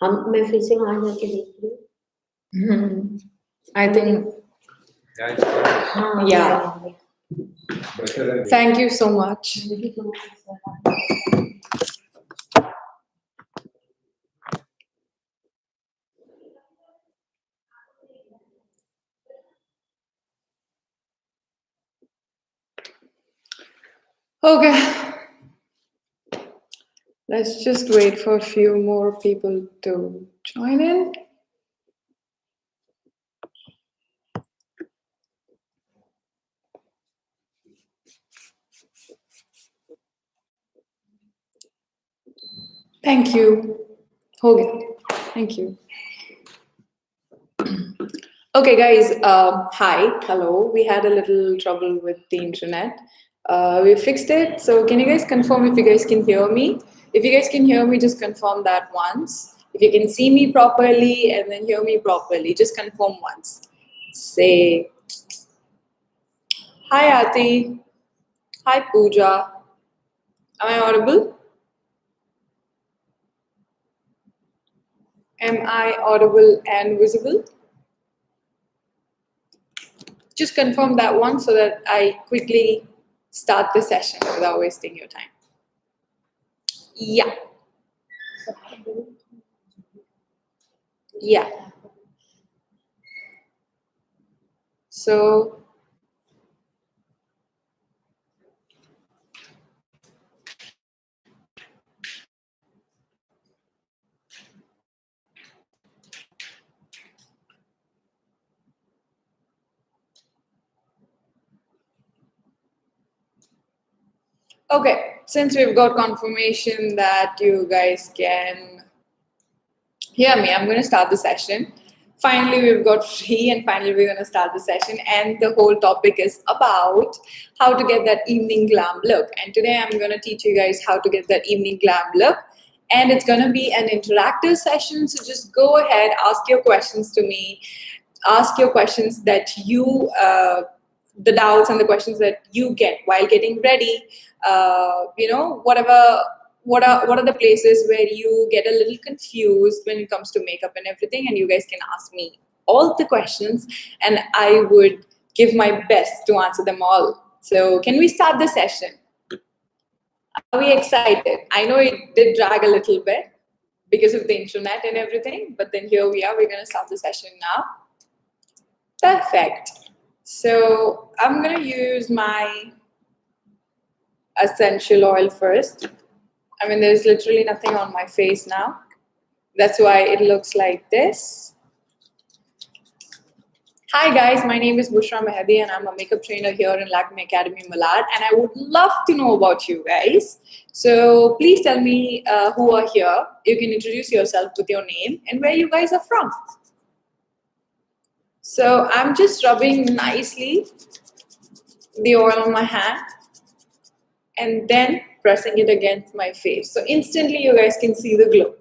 मैं फिर से वहां जाके देख रही हूँ। I think, हाँ yeah. Thank you so much. Okay. Let's just wait for a few more people to join in. Thank you. Okay. Thank you. Okay, guys. Hi. Hello. We had a little trouble with the internet. We fixed it. So, can you guys confirm if you guys can hear me? If you guys can hear me, just confirm that once. If you can see me properly and then hear me properly, just confirm once. Say, hi, Ati. Hi, Pooja. Am I audible? Am I audible and visible? Just confirm that one so that I quickly start the session without wasting your time. Yeah. Yeah. So, okay, since we've got confirmation that you guys can hear me, I'm going to start the session. Finally, we've got free, and finally, we're going to start the session. And the whole topic is about how to get that evening glam look. And today, I'm going to teach you guys how to get that evening glam look. And it's going to be an interactive session. So just go ahead, ask your questions to me, ask your questions that you, the doubts and the questions that you get while getting ready. Whatever. What are the places where you get a little confused when it comes to makeup and everything, and you guys can ask me all the questions and I would give my best to answer them all. So can we start the session? Are we excited? I know it did drag a little bit because of the internet and everything, but then here we are. We're going to start the session now. Perfect. So I'm going to use my essential oil first. I mean, there's literally nothing on my face now. That's why it looks like this. Hi guys, my name is Bushra Mehdi and I'm a makeup trainer here in Lakme Academy Malad, and I would love to know about you guys. So please tell me who are here. You can introduce yourself with your name and where you guys are from. So I'm just rubbing nicely the oil on my hand and then pressing it against my face. So instantly you guys can see the glow.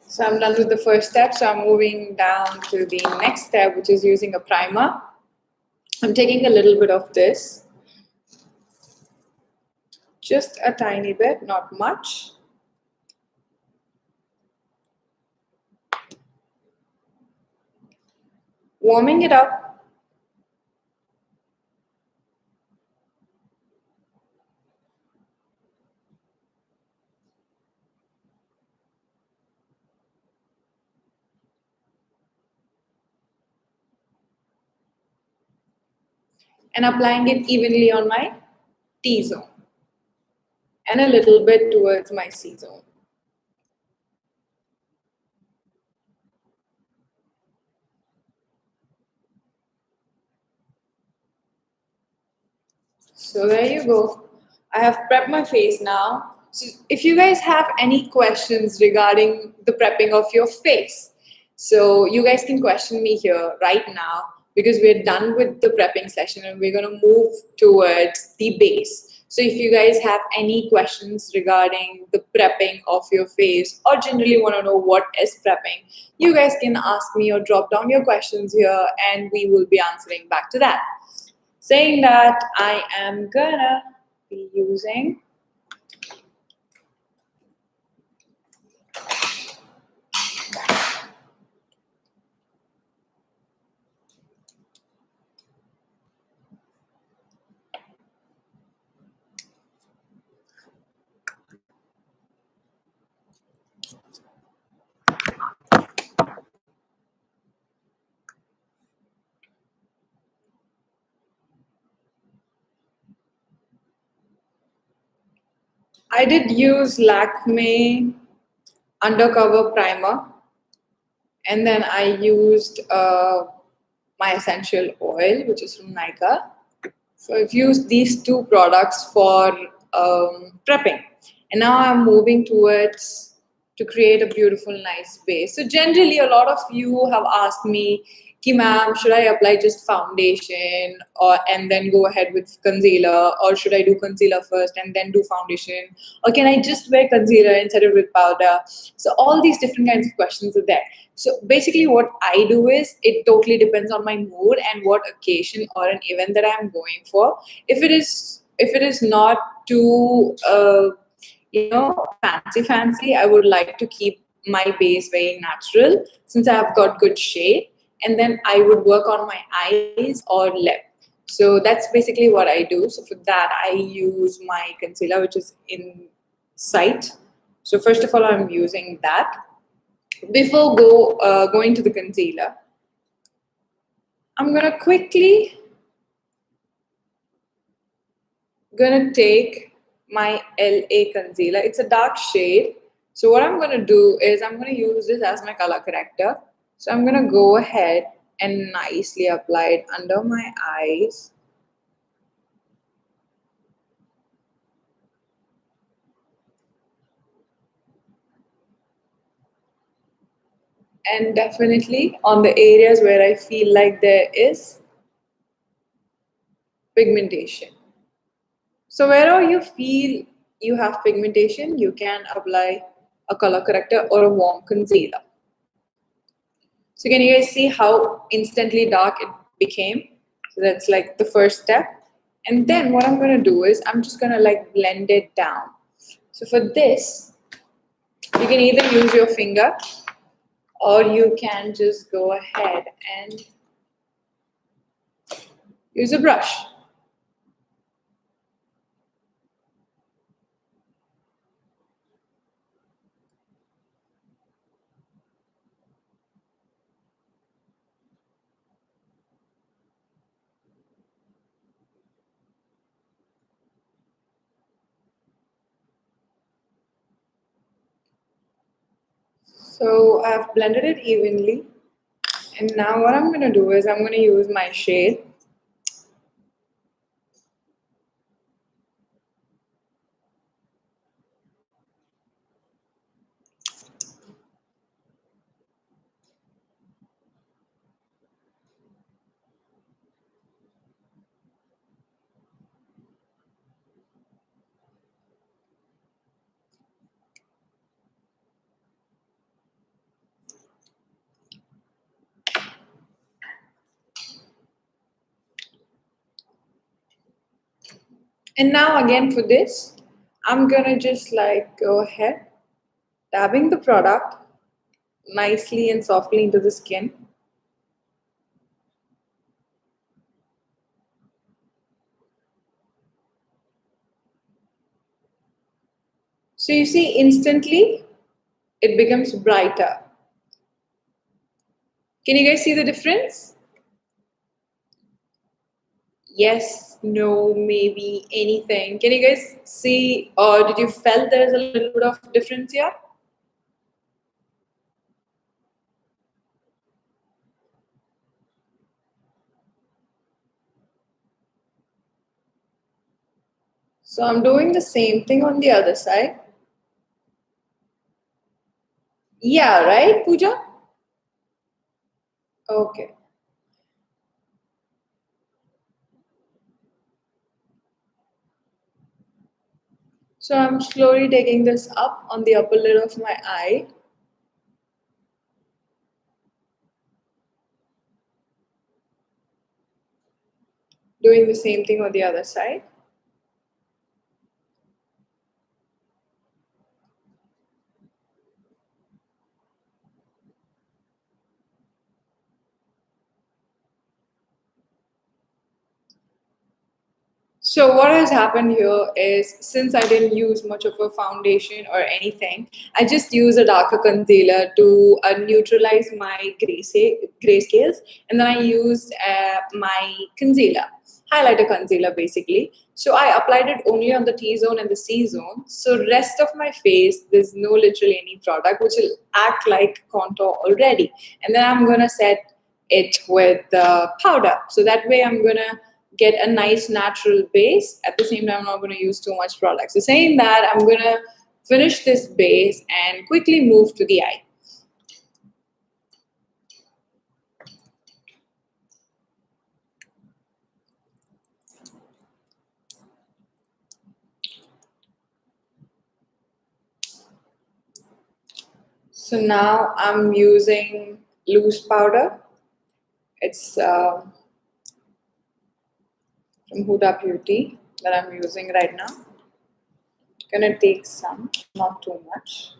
So I'm done with the first step. So I'm moving down to the next step, which is using a primer. I'm taking a little bit of this. Just a tiny bit, not much. Warming it up. And applying it evenly on my T-zone. And a little bit towards my C-zone. So there you go. I have prepped my face now. So if you guys have any questions regarding the prepping of your face, So you guys can question me here right now because we're done with the prepping session and we're going to move towards the base. So if you guys have any questions regarding the prepping of your face or generally want to know what is prepping, you guys can ask me or drop down your questions here and we will be answering back to that. Saying that, I am gonna be using I did use Lakme Undercover Primer, and then I used my essential oil, which is from Nika. So I've used these two products for prepping, and now I'm moving towards to create a beautiful, nice base. So generally, a lot of you have asked me, "Ki ma'am, should I apply just foundation or and then go ahead with concealer, or should I do concealer first and then do foundation, or can I just wear concealer instead of with powder?" So all these different kinds of questions are there. So basically, what I do is it totally depends on my mood and what occasion or an event that I'm going for. If it is not too fancy, I would like to keep my base very natural since I've got good shade, and then I would work on my eyes or lip. So that's basically what I do. So for that, I use my concealer, which is in sight. So first of all, I'm using that. Before going to the concealer, I'm gonna take my LA concealer. It's a dark shade. So what I'm gonna do is I'm gonna use this as my color corrector. So I'm gonna go ahead and nicely apply it under my eyes. And definitely on the areas where I feel like there is pigmentation. So wherever you feel you have pigmentation, you can apply a color corrector or a warm concealer. So can you guys see how instantly dark it became? So that's like the first step. And then what I'm gonna do is I'm just gonna like blend it down. So for this, you can either use your finger or you can just go ahead and use a brush. So I've blended it evenly. And now what I'm gonna do is I'm gonna use my shade. And now again for this, I'm gonna just like go ahead, dabbing the product nicely and softly into the skin. So you see instantly it becomes brighter. Can you guys see the difference? Yes, no, maybe, anything. Can you guys see or did you felt there's a little bit of difference here? So I'm doing the same thing on the other side. Yeah, right, Pooja? Okay. So I'm slowly taking this up on the upper lid of my eye. Doing the same thing on the other side. So what has happened here is since I didn't use much of a foundation or anything, I just use a darker concealer to neutralize my gray scales, and then I used my concealer, highlighter concealer basically. So I applied it only on the T zone and the C zone. So rest of my face, there's no literally any product which will act like contour already, and then I'm gonna set it with the powder. So that way I'm gonna get a nice natural base. At the same time, I'm not going to use too much product. So saying that, I'm going to finish this base and quickly move to the eye. So now I'm using loose powder. It's from Huda Beauty that I'm using right now. Gonna take some, not too much.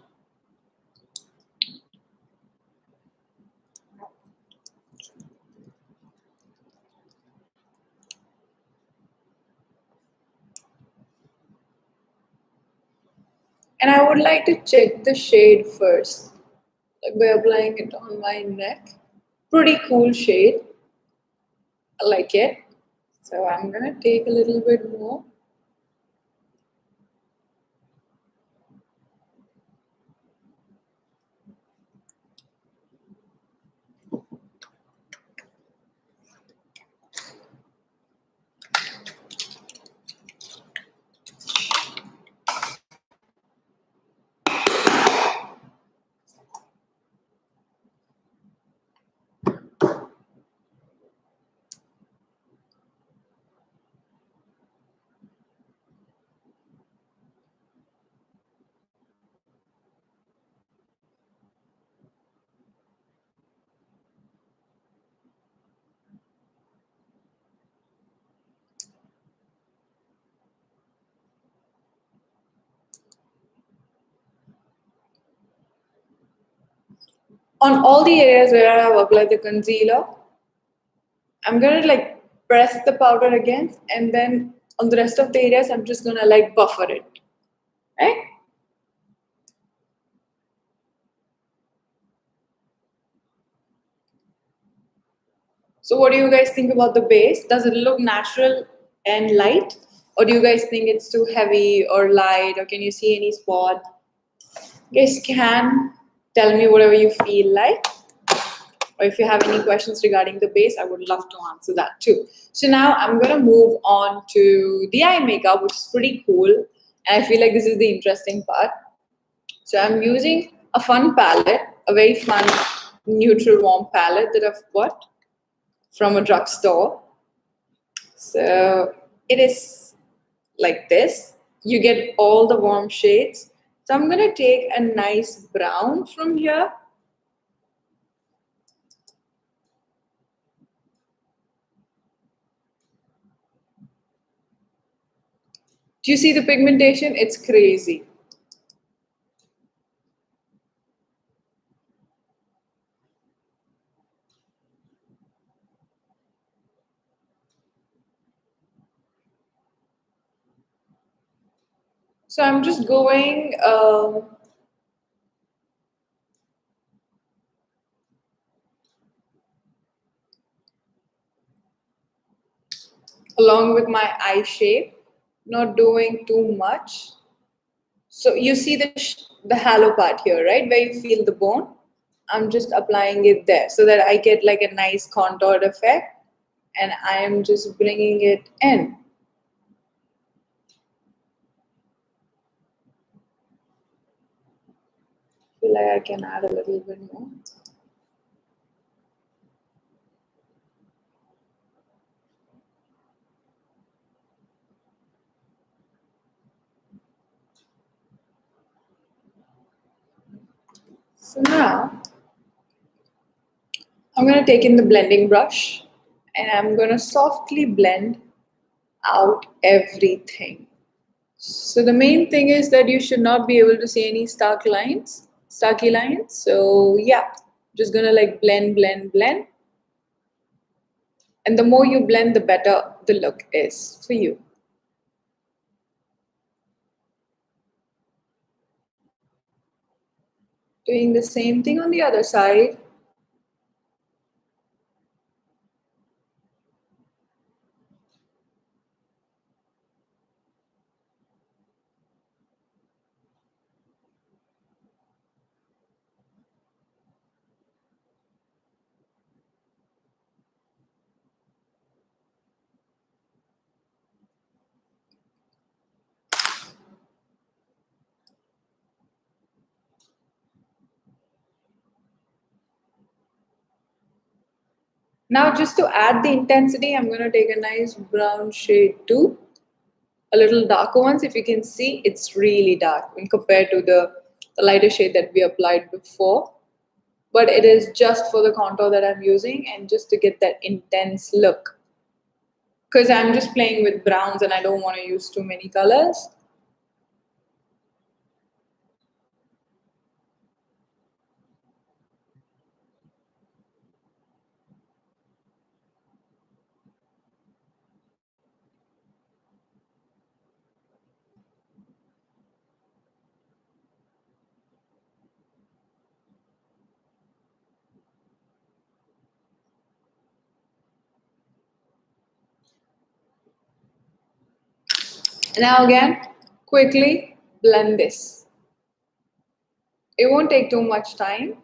And I would like to check the shade first, like by applying it on my neck. Pretty cool shade. I like it. So I'm gonna take a little bit more. On all the areas where I have applied the concealer, I'm gonna like press the powder again, and then on the rest of the areas, I'm just gonna like buffer it, right? So, what do you guys think about the base? Does it look natural and light, or do you guys think it's too heavy or light, or can you see any spot? You guys can tell me whatever you feel like. Or if you have any questions regarding the base, I would love to answer that too. So now I'm gonna move on to the eye makeup, which is pretty cool. And I feel like this is the interesting part. So I'm using a fun palette, a very fun neutral warm palette that I've bought from a drugstore. So it is like this. You get all the warm shades. So I'm gonna take a nice brown from here. Do you see the pigmentation? It's crazy. So I'm just going along with my eye shape, not doing too much. So you see the halo part here, right, where you feel the bone. I'm just applying it there so that I get like a nice contoured effect, and I am just bringing it in. Feel like I can add a little bit more. So now I'm going to take in the blending brush and I'm going to softly blend out everything. So the main thing is that you should not be able to see any starky lines. So yeah, just gonna like blend, blend, blend. And the more you blend, the better the look is for you. Doing the same thing on the other side. Now just to add the intensity, I'm gonna take a nice brown shade too. A little darker ones, if you can see, it's really dark when compared to the lighter shade that we applied before. But it is just for the contour that I'm using and just to get that intense look. Because I'm just playing with browns and I don't want to use too many colors. Now again, quickly blend this. It won't take too much time.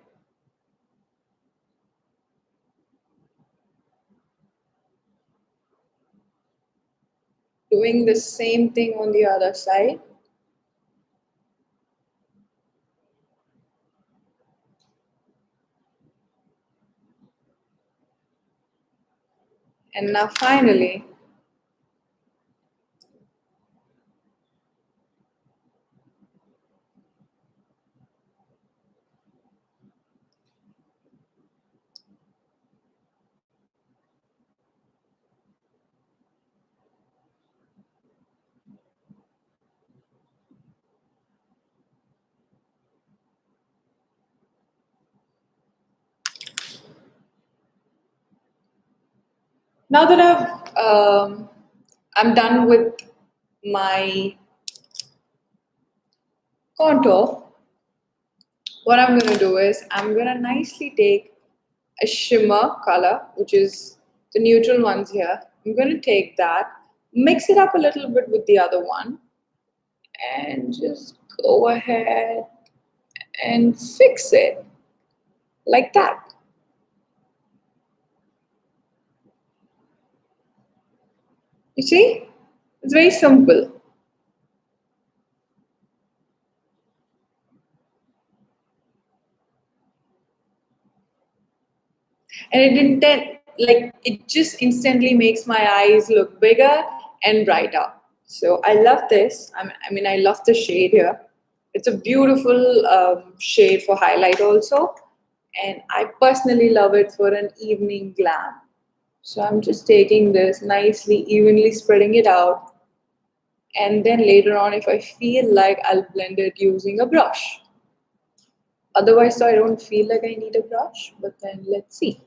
Doing the same thing on the other side. And now finally, now that I'm done with my contour, what I'm gonna do is I'm gonna nicely take a shimmer color, which is the neutral ones here. I'm gonna take that, mix it up a little bit with the other one, and just go ahead and fix it like that. You see? It's very simple. And it just instantly makes my eyes look bigger and brighter. So I love this. I mean, I love the shade here. It's a beautiful shade for highlight also. And I personally love it for an evening glam. So I'm just taking this nicely, evenly spreading it out. And then later on, if I feel like, I'll blend it using a brush. Otherwise, so I don't feel like I need a brush, but then let's see.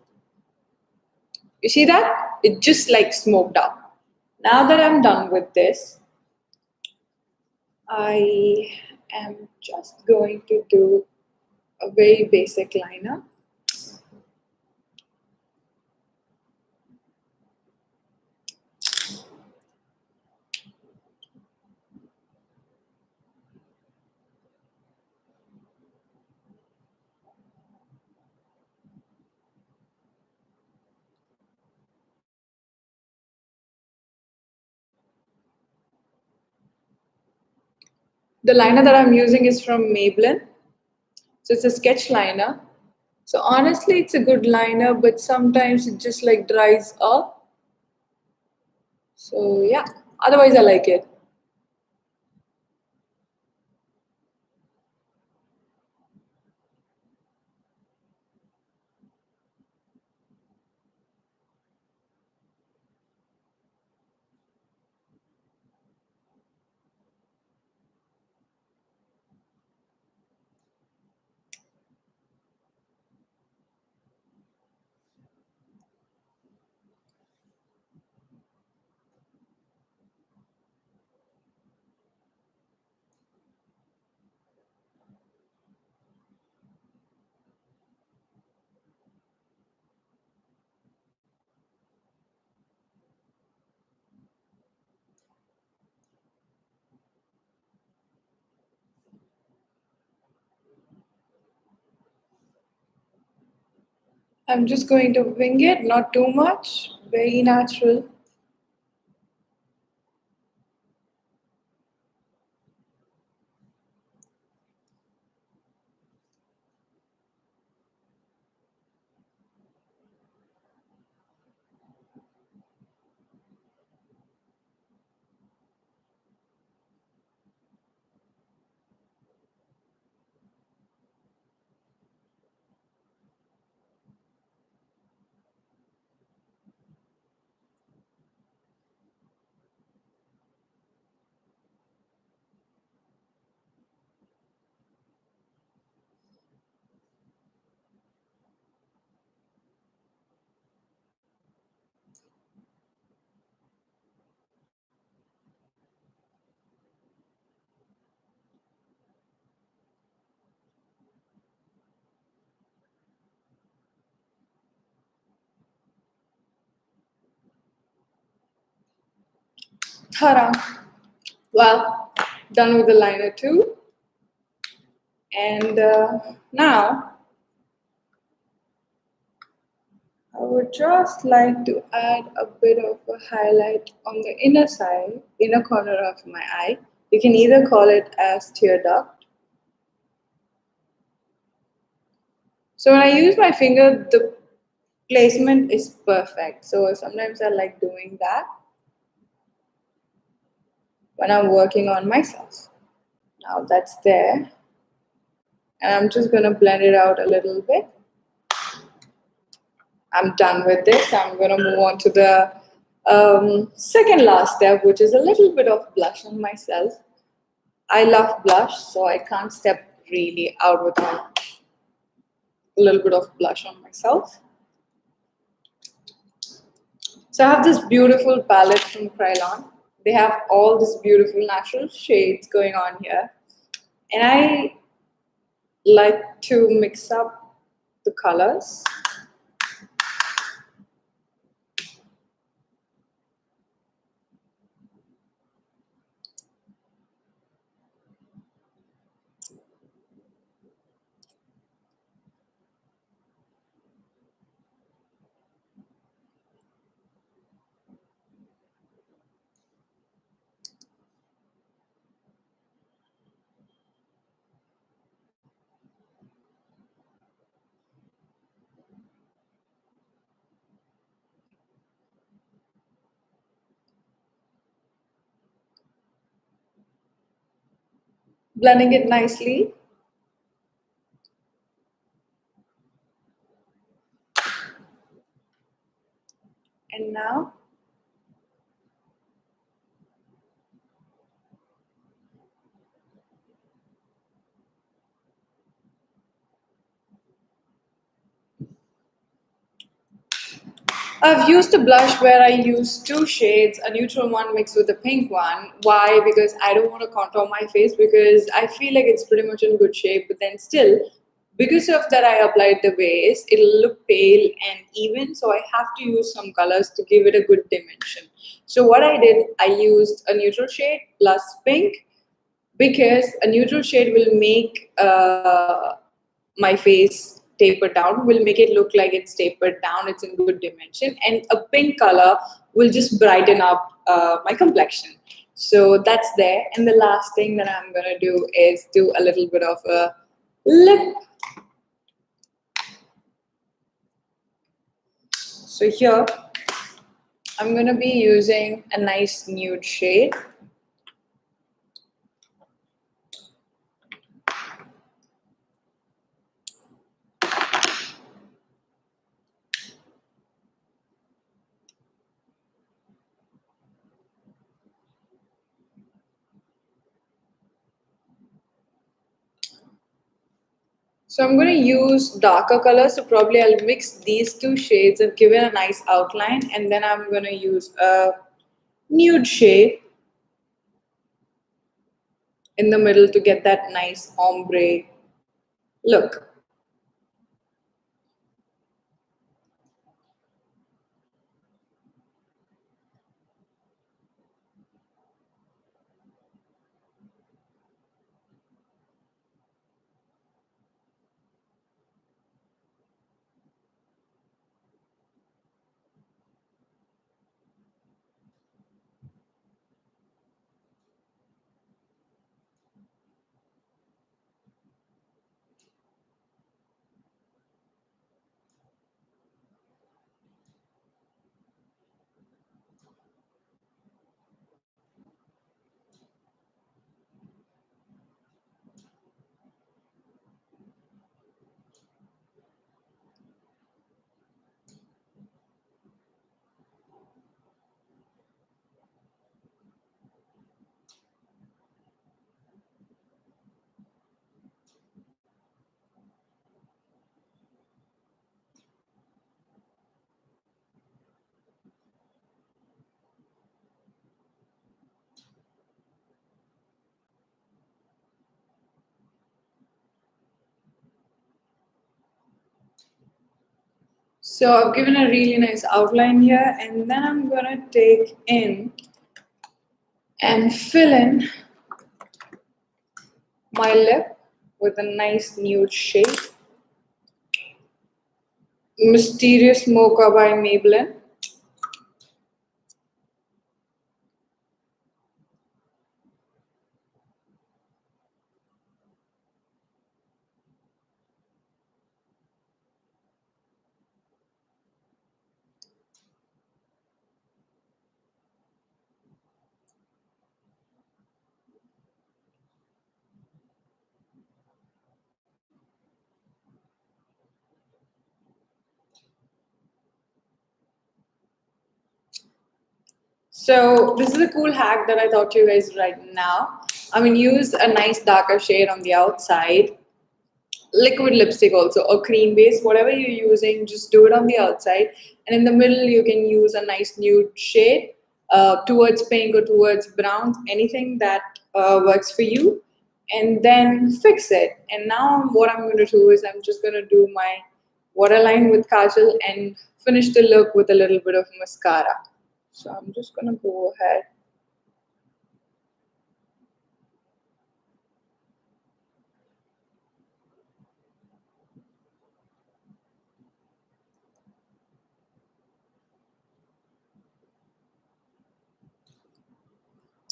You see that? It just like smoked up. Now that I'm done with this, I am just going to do a very basic liner. The liner that I'm using is from Maybelline. So it's a sketch liner. So honestly, it's a good liner, but sometimes it just like dries up. So yeah, otherwise I like it. I'm just going to wing it, not too much, very natural. Ta-da! Well, done with the liner too. And now I would just like to add a bit of a highlight on the inner side, inner corner of my eye. You can either call it as tear duct. So when I use my finger, the placement is perfect. So sometimes I like doing that when I'm working on myself. Now that's there. And I'm just going to blend it out a little bit. I'm done with this. I'm going to move on to the second last step, which is a little bit of blush on myself. I love blush, so I can't step really out without a little bit of blush on myself. So I have this beautiful palette from Krylon. They have all these beautiful natural shades going on here. And I like to mix up the colors. Blending it nicely. And now I've used a blush where I use two shades, a neutral one mixed with a pink one. Why? Because I don't want to contour my face because I feel like it's pretty much in good shape, but then still, because of that I applied the base, it'll look pale and even, so I have to use some colors to give it a good dimension. So what I did, I used a neutral shade plus pink because a neutral shade will make my face taper down, will make it look like it's tapered down, it's in good dimension, and a pink color will just brighten up my complexion. So that's there. And the last thing that I'm gonna do is do a little bit of a lip. So here I'm gonna be using a nice nude shade. So I'm going to use darker colors. So probably I'll mix these two shades and give it a nice outline. And then I'm going to use a nude shade in the middle to get that nice ombre look. So I've given a really nice outline here, and then I'm gonna take in and fill in my lip with a nice nude shade. Mysterious Mocha by Maybelline. So this is a cool hack that I thought to you guys right now. I mean, use a nice darker shade on the outside, liquid lipstick also, or cream base, whatever you're using, just do it on the outside. And in the middle, you can use a nice nude shade towards pink or towards browns, anything that works for you. And then fix it. And now what I'm going to do is I'm just going to do my waterline with kajal and finish the look with a little bit of mascara. So I'm just going to go ahead.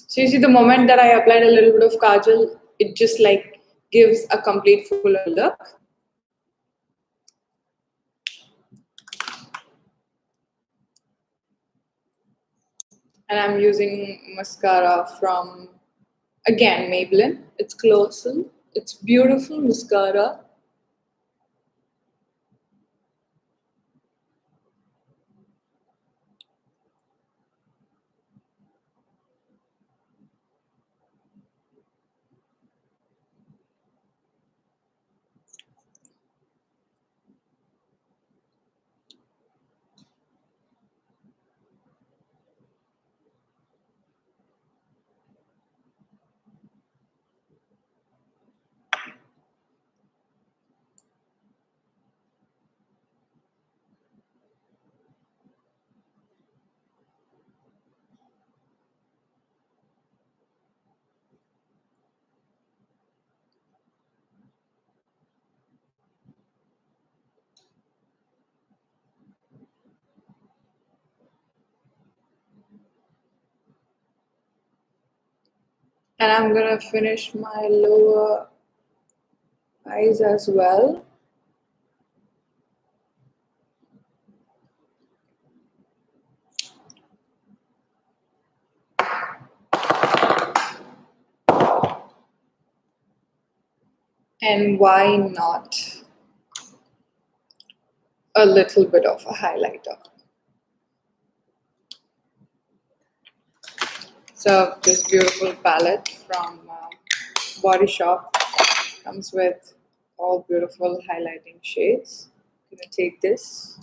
So you see, the moment that I applied a little bit of kajal, it just like gives a complete fuller look. And I'm using mascara from, again, Maybelline. It's colossal. It's beautiful mascara. And I'm gonna finish my lower eyes as well. And why not a little bit of a highlighter? So this beautiful palette from Body Shop comes with all beautiful highlighting shades. I'm gonna take this.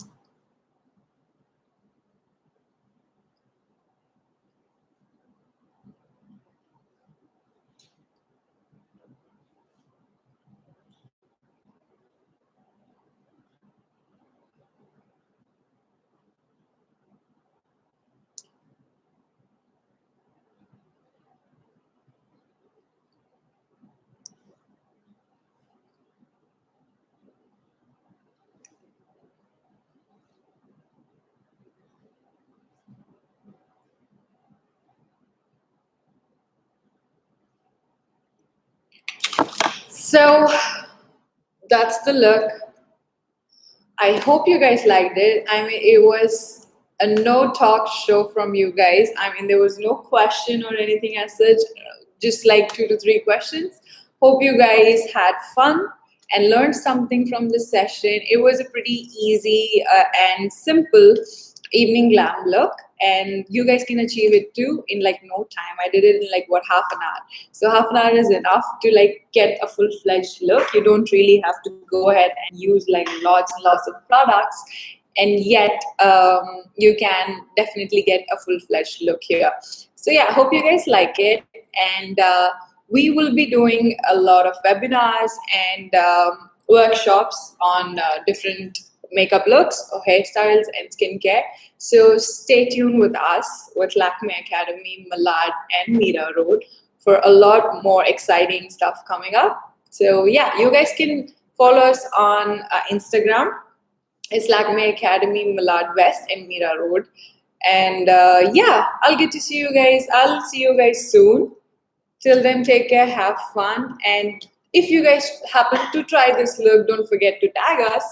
So that's the look. I hope you guys liked it. I mean, it was a no talk show from you guys. I mean, there was no question or anything as such, just like 2 to 3 questions. Hope you guys had fun and learned something from this session. It was a pretty easy and simple evening glam look, and you guys can achieve it too in like no time. I did it in like what, half an hour. So half an hour is enough to like get a full-fledged look. You don't really have to go ahead and use like lots and lots of products, and yet you can definitely get a full-fledged look here. So yeah, hope you guys like it, and we will be doing a lot of webinars and workshops on different makeup looks or hairstyles and skincare. So stay tuned with us with Lakme Academy, Malad, and Mira Road for a lot more exciting stuff coming up. So yeah, you guys can follow us on Instagram. It's Lakme Academy, Malad West, and Mira Road. And yeah, I'll get to see you guys. I'll see you guys soon. Till then, take care, have fun, and if you guys happen to try this look, don't forget to tag us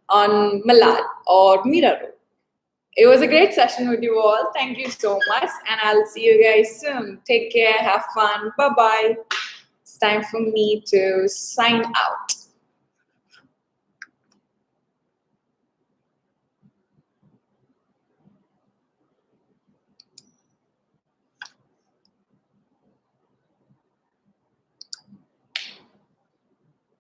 on Malad or Mira Road. It was a great session with you all. Thank you so much, and I'll see you guys soon. Take care, have fun, bye bye. It's time for me to sign out.